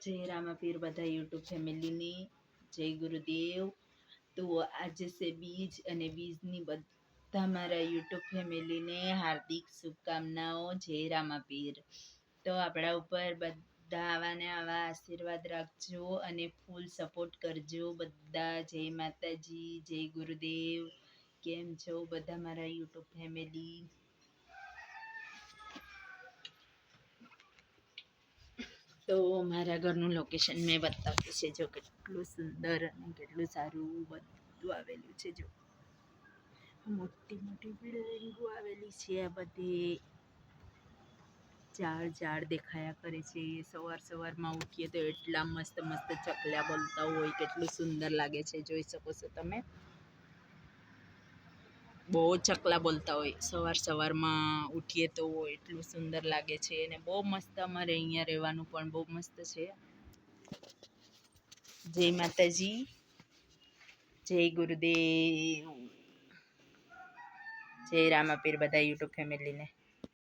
जय रामापीर बधा YouTube family जय गुरुदेव। तो आज से बीज अने बीजनी बधा मारा यूट्यूब फैमिली ने हार्दिक शुभकामनाओं। जय रामापीर। तो आपड़ा ऊपर बधा आवा ने आवा आशीर्वाद राखजो अने फूल सपोर्ट करजो बधा। जय माताजी, जय गुरुदेव। केम छो बधा मारा यूट्यूब फैमिली? तो मारा घरનું લોકેશન મેં બતાવ્યું છે, જો કેટલું સુંદર અને કેટલું સારું બધું આવેલું છે। જો મોટી મોટી બિલ્ડિંગો આવેલી છે, આ બધી ઝાડ દેખાયા કરે છે। સવારમાં ઉઠીએ તો એટલા મસ્ત મસ્ત ચકલા બોલતા હોય, કેટલું સુંદર લાગે છે, જોઈ શકો છો તમે। બહુ ચકલા બોલતા હોય સવારમાં ઉઠીએ તો એટલું સુંદર લાગે છે અને બહુ મસ્ત અમારે અહીંયા રહેવાનું પણ બહુ મસ્ત છે। જય માતાજી, જય ગુરુદેવ, જય રામાપીર બધા યુટ્યુબ ફેમિલીને।